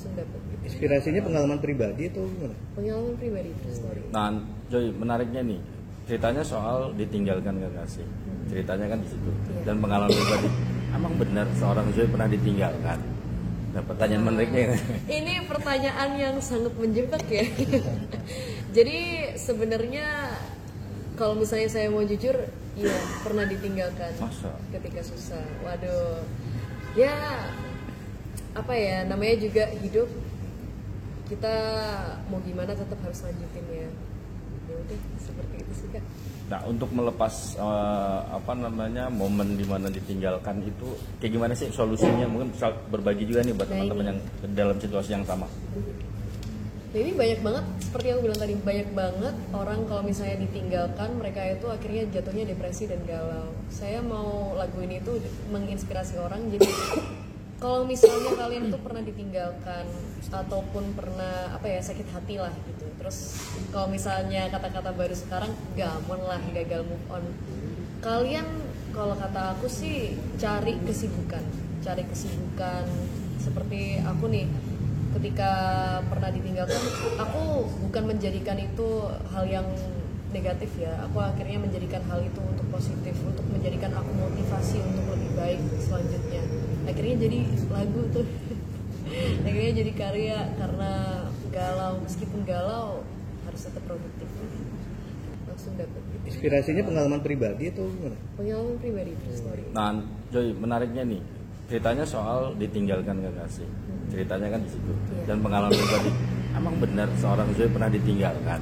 langsung dapet gitu. Inspirasinya pengalaman pribadi atau gimana? Pengalaman pribadi, true story. Nah, Joy, menariknya nih, ceritanya soal ditinggalkan kekasih. Ceritanya kan di situ. Iya. Dan pengalaman pribadi, emang benar seorang Joy pernah ditinggalkan? Nah, pertanyaan menariknya. Ini pertanyaan yang sangat menjebak ya. Jadi sebenarnya kalau misalnya saya mau jujur, iya pernah ditinggalkan. Masa? Ketika susah. Waduh. Ya apa ya, namanya juga hidup, kita mau gimana tetap harus lanjutin ya. Ya udah seperti itu sih Kak. Nah, untuk melepas momen dimana ditinggalkan itu kayak gimana sih solusinya? Mungkin bisa berbagi juga nih buat teman-teman yang dalam situasi yang sama. Nah, ini banyak banget, seperti yang aku bilang tadi, banyak banget orang kalau misalnya ditinggalkan, mereka itu akhirnya jatuhnya depresi dan galau. Saya mau lagu ini tuh menginspirasi orang, jadi kalau misalnya kalian tuh pernah ditinggalkan ataupun pernah sakit hati lah gitu, terus kalau misalnya kata-kata baru sekarang gamon lah, gagal move on, kalian kalau kata aku sih cari kesibukan seperti aku nih. Ketika pernah ditinggalkan, aku bukan menjadikan itu hal yang negatif ya. Aku akhirnya menjadikan hal itu untuk positif, untuk menjadikan aku motivasi untuk lebih baik selanjutnya. Akhirnya jadi lagu tuh. Akhirnya jadi karya karena galau, meskipun galau harus tetap produktif. Langsung dapet gitu. Inspirasinya pengalaman pribadi atau gimana? Pengalaman pribadi, true story. Nah, Joy, menariknya nih, ceritanya soal ditinggalkan kekasih. Ceritanya kan di situ. Iya. Dan pengalaman pribadi, emang benar seorang Joy pernah ditinggalkan?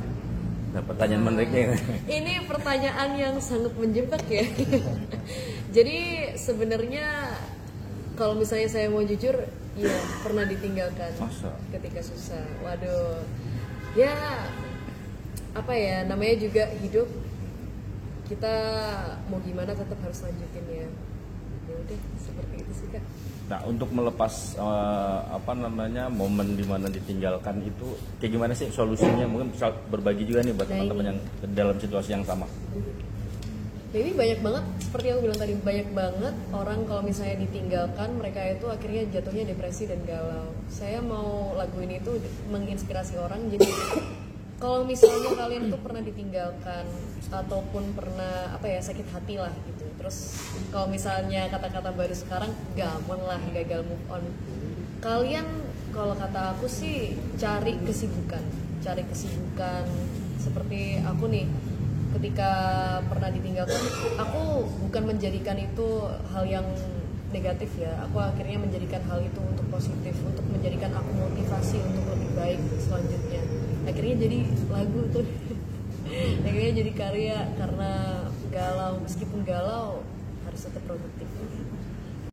Nah, pertanyaan menariknya. Ini pertanyaan yang sangat menjebak ya. Jadi sebenarnya kalau misalnya saya mau jujur, iya pernah ditinggalkan. Masa? Ketika susah. Waduh. Ya apa ya, namanya juga hidup, kita mau gimana tetap harus lanjutin ya. Ya udah seperti itu sih Kak. Nah, untuk melepas momen dimana ditinggalkan itu kayak gimana sih solusinya? Mungkin bisa berbagi juga nih buat teman-teman yang dalam situasi yang sama. Nah, ini banyak banget, seperti yang aku bilang tadi, banyak banget orang kalau misalnya ditinggalkan, mereka itu akhirnya jatuhnya depresi dan galau. Saya mau lagu ini tuh menginspirasi orang, jadi kalau misalnya kalian tuh pernah ditinggalkan ataupun pernah sakit hati lah gitu, terus kalau misalnya kata-kata baru sekarang gamon lah, gagal move on, kalian kalau kata aku sih cari kesibukan seperti aku nih. Ketika pernah ditinggalkan, aku bukan menjadikan itu hal yang negatif ya. Aku akhirnya menjadikan hal itu untuk positif, untuk menjadikan aku motivasi untuk lebih baik selanjutnya. Akhirnya jadi lagu tuh. Akhirnya jadi karya karena galau, meskipun galau harus tetap produktif.